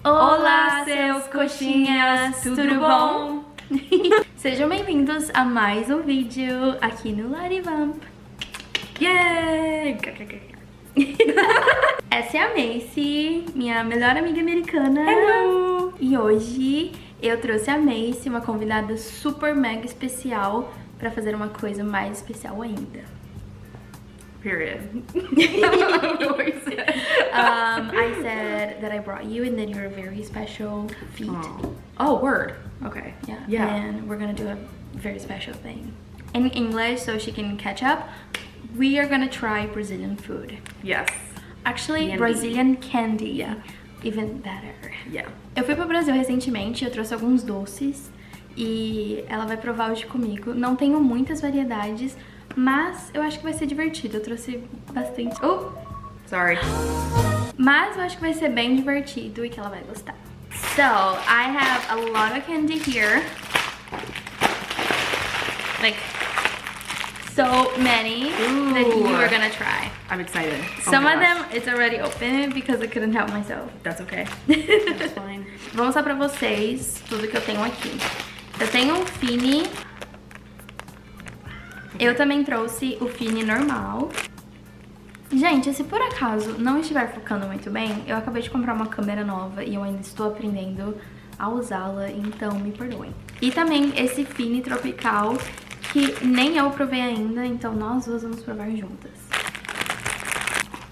Olá, seus coxinhas, tudo bom? Sejam bem-vindos a mais um vídeo aqui no Larivamp. Yay! Essa é a Macy, minha melhor amiga americana. Hello! E hoje eu trouxe a Macy, uma convidada super mega especial, pra fazer uma coisa mais especial ainda. Period. I said that I brought you and that you're a very special feat. Oh, word. Okay. Yeah. And we're gonna do a very special thing. In English, so she can catch up, we are gonna try Brazilian food. Yes. Actually, Candy. Brazilian candy. Yeah. Even better. Yeah. Eu fui pro Brasil recentemente, eu trouxe alguns doces e ela vai provar hoje comigo. Não tenho muitas variedades, mas eu acho que vai ser divertido. Eu trouxe bastante. Sorry. Mas eu acho que vai ser bem divertido e que ela vai gostar. So, I have a lot of candy here. Like, so many that you are gonna try. I'm excited. Some of them, it's already open because I couldn't help myself. That's okay. That's fine. Vou mostrar pra vocês tudo que eu tenho aqui. Eu tenho um Fini. Eu também trouxe o Fini normal. Gente, se por acaso não estiver focando muito bem, eu acabei de comprar uma câmera nova e eu ainda estou aprendendo a usá-la, então me perdoem. E também esse Fini tropical, que nem eu provei ainda, então nós duas vamos provar juntas.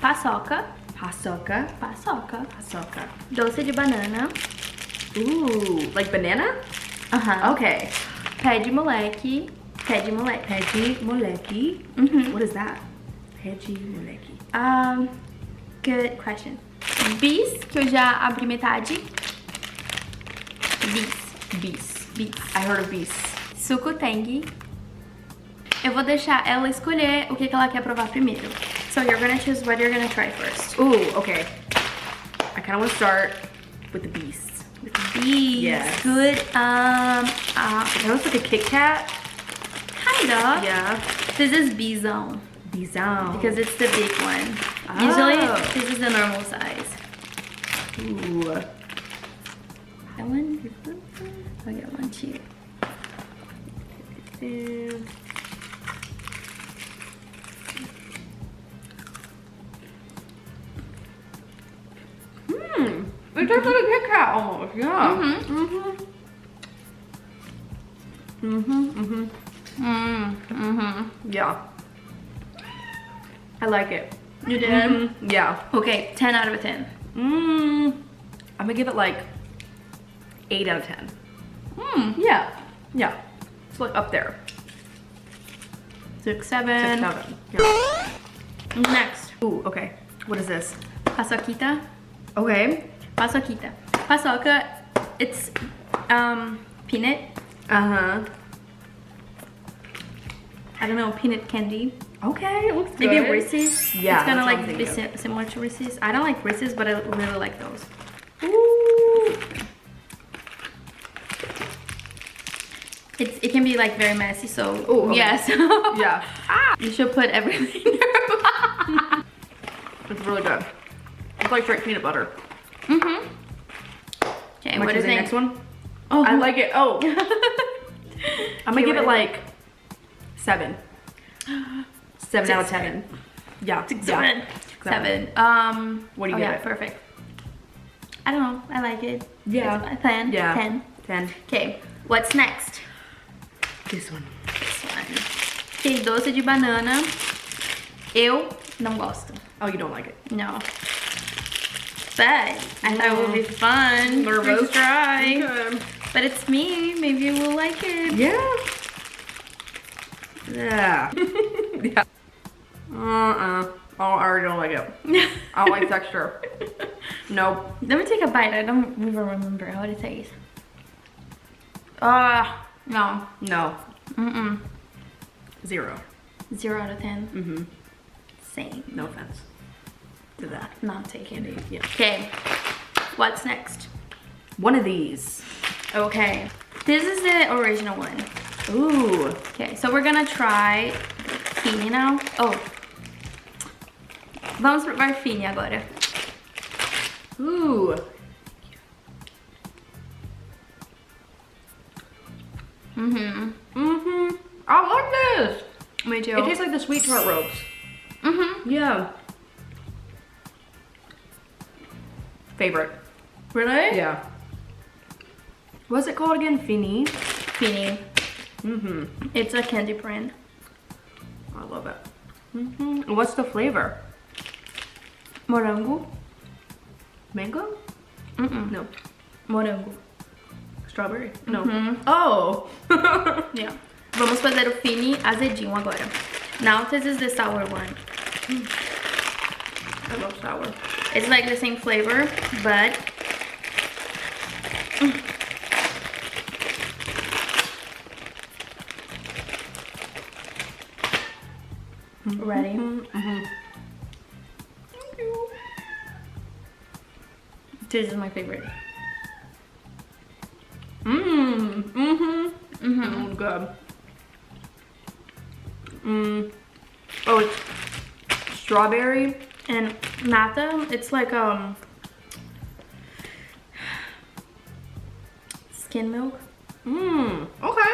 Paçoca. Paçoca. Paçoca. Paçoca. Doce de banana. Ooh, like banana? Aham. Okay. Pé de moleque. Pé de moleque. Pé de moleque. What is that? Pé de moleque. Good question. Bis, que eu já abri metade. Bis. I heard of bees. Suco Tang. Eu vou deixar ela escolher o que ela quer provar primeiro. So you're gonna choose what you're gonna try first. Ooh, okay. I kind of want to start with the bees. Bees. Yes. Good. That looks like a Kit Kat. Kind of. Yeah. This is Bizão. Bizão. Because it's the big one. Oh. Usually, this is the normal size. Ooh. That one? I got one too. It tastes like a Kit Kat almost, yeah. Yeah. I like it. You did? Yeah. Okay, 10 out of 10. I'm gonna give it like 8 out of 10. Yeah. Yeah. It's like up there. 6, 7. 6, 7. Yeah. Next. Ooh, okay. What is this? Paçoquita. Okay. Paçoquita. Paçoca, it's peanut. Uh-huh. I don't know, peanut candy. Okay, it looks good. Maybe Reese's. Yeah, it's kind of that's what I'm like thinking. similar to Reese's. I don't like Reese's, but I really like those. Ooh. It can be like very messy, so Ooh, okay. yes. Yeah. You should put everything in your mouth. It's really good. It's like straight peanut butter. Okay, Am I what is choosing it? next one? Oh, I like it. Oh. I'm gonna give it what like 7. 7 out of 10. Yeah. 7. What do you give yeah, it? Perfect. I don't know. I like it. Yeah. It's 10. Yeah. 10. 10. Okay, what's next? This one. This one. Okay, doce de banana. Eu não gosto. Oh, you don't like it? No. But I thought it would be fun. Nervous. To try. Okay. But it's me. Maybe you will like it. Yeah. Yeah. Yeah. Oh, I already don't like it. I don't like texture. Nope. Let me take a bite. I don't even remember how it tastes. No. No. 0. 0 out of 10. Same. No offense to that. Not taking it. Yeah. Okay. What's next? One of these. Okay. This is the original one. Ooh. Okay, so we're gonna try Fini now. Oh. Vamos provar Fini agora. Ooh. Me too. It tastes like the sweet tart ropes. Mm-hmm. Yeah. Favorite. Really? Yeah. What's it called again? Fini? Fini. Mm-hmm. It's a candy brand. I love it. Mm-hmm. What's the flavor? Morango. Mango? Mm-mm. No. Morango. Strawberry? No. Mhm. Oh! Yeah. Vamos fazer o Fini azedinho agora. Now this is the sour one. I love sour. It's like the same flavor, but ready? Mm-hmm. This is my favorite. Mm, good. Oh, it's strawberry. And nata, it's like skin milk. Okay.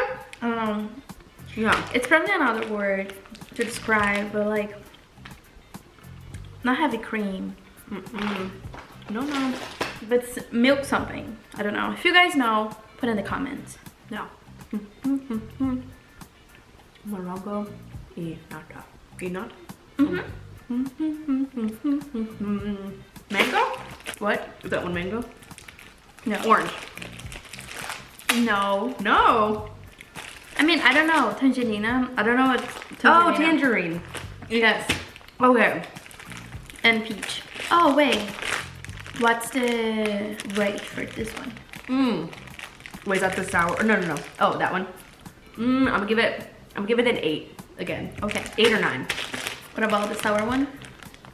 Yeah. It's probably another word to describe, but like not heavy cream. No, no. But it's milk something. I don't know. If you guys know, put in the comments. No. Morango y nata. Y nata? Mango? What? Is that one mango? No. Orange. No. No. I mean, I don't know. Tangerina. I don't know what Oh, tangerine. Yes. Okay. And peach. Oh, wait. What's the rate for this one? Wait, is that the sour? No, no, no. Oh, that one. I'm gonna give it an 8 again. Okay. 8 or 9. What about the sour one?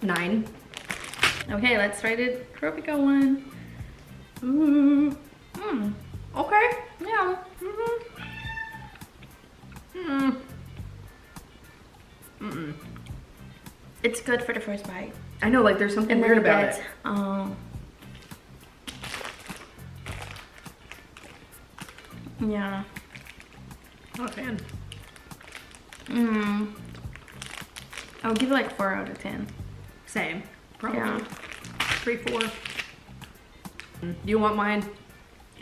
9. Okay, let's try the tropical one. Okay. Yeah. It's good for the first bite. I know, like there's something And then weird it about gets, it. Yeah. Not a fan. I would give it like 4 out of 10. Same. Probably. Yeah. 3, 4. Do you want mine?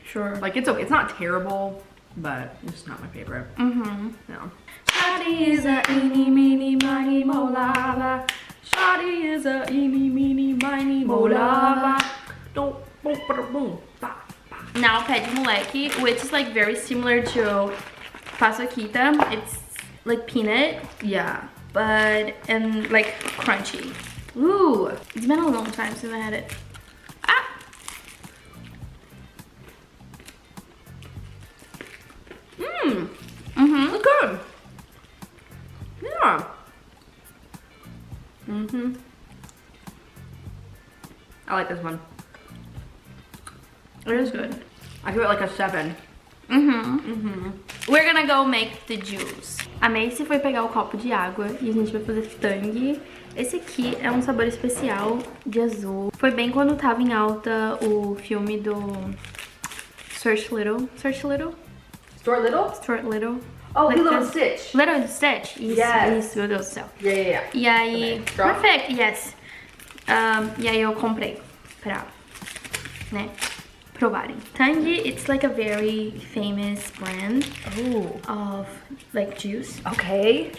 Sure. Like it's okay. It's not terrible, but it's not my favorite. No. Shawty is a eeny, meeny, miny, molala. Shawty is a eeny, meeny, miny, molava. Don't boom, boom, ba. Now Pé de Moleque, which is like very similar to Paçoquita. It's like peanut, Yeah. but and like crunchy. Ooh, it's been a long time since I had it. Ah! It's good. Yeah. I like this one. It is good. I give it like a 7. We're gonna go make the juice. A Macy foi pegar o copo de água e a gente vai fazer tangue. Esse aqui é um sabor especial de azul. Foi bem quando tava em alta o filme do Search Little. Search Little? Stuart Little? Stuart Little. Oh, Like Lilo the- and Stitch. Little and Stitch. Isso, Yes. isso, meu Deus do céu. Yeah. E aí, Okay, drop. perfect, yes. E aí eu comprei pra, né, provarem. Tangy, it's like a very famous brand of like juice. Okay.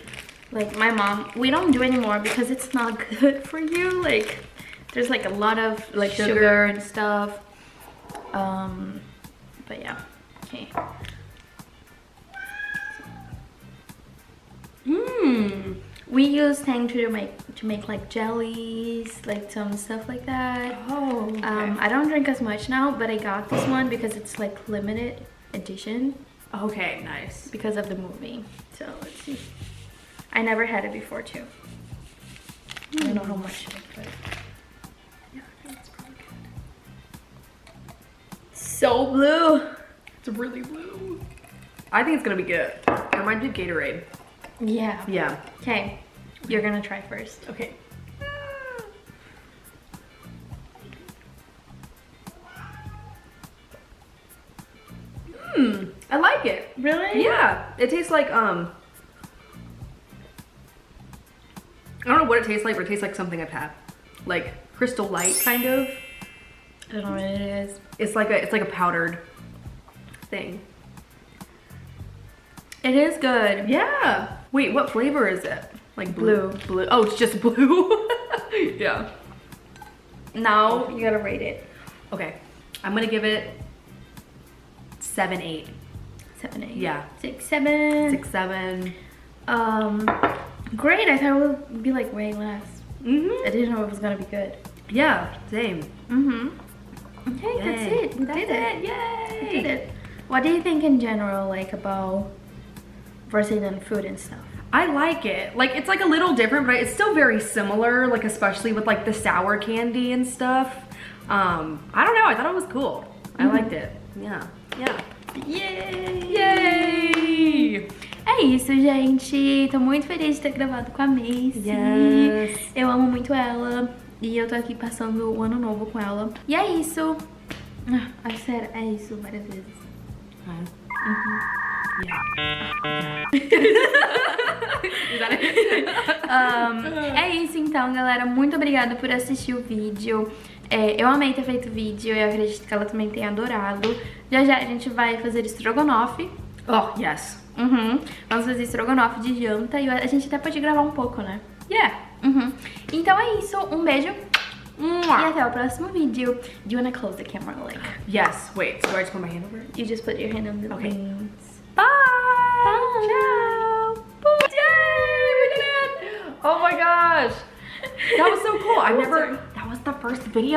Like my mom, we don't do anymore because it's not good for you. Like there's like a lot of like sugar and stuff. But yeah, okay. We use Tang to make like jellies, like some stuff like that. Oh, okay. I don't drink as much now, but I got this one because it's like limited edition Okay, nice. because of the movie. So let's see. I never had it before too. I don't know how much I put. Yeah, I think it's probably good. So blue. It's really blue. I think it's gonna be good. It reminds me of Gatorade. Yeah. Yeah. Okay, you're gonna try first. Okay. I like it. Really? Yeah. It tastes like know what it tastes like, but it tastes like something I've had. Like Crystal Light, kind of. I don't know what it is. It's like a powdered thing. It is good. Yeah. Wait, what flavor is it? Like Blue. Blue. Oh, it's just blue. Yeah. Now you gotta rate it. Okay. I'm gonna give it 7, 8. 7, 8. Yeah. 6, 7. 6, 7. Great. I thought it would be like way less. Mm-hmm. I didn't know it was gonna be good. Yeah, same. Mm-hmm. Okay, that's it. We did it. Yay! We did it. What do you think in general, like, about Brazilian food and stuff? I like it. Like, it's like a little different, but it's still very similar, like especially with like the sour candy and stuff. I don't know, I thought it was cool. I liked it. Yeah. Yeah. Yay! Yay! É isso, gente. Tô muito feliz de ter gravado com a Macy. Yes. Eu amo muito ela. E eu tô aqui passando o ano novo com ela. E é isso. Ah, sério, é isso várias vezes. É isso então, galera. Muito obrigada por assistir o vídeo. Eu amei ter feito o vídeo. Eu acredito que ela também tenha adorado. Já já a gente vai fazer estrogonofe. Oh, yes. Vamos fazer estrogonofe de janta. E a gente até pode gravar um pouco, né? Yeah. Então é isso. Um beijo. E até o próximo vídeo. Do you wanna close the camera, like? Yes. Wait, so do I just put my hand over it? You just put your hand on the Okay. wings. Bye! Ciao! Yay! We did it! Oh my gosh! That was so cool. That was the first video.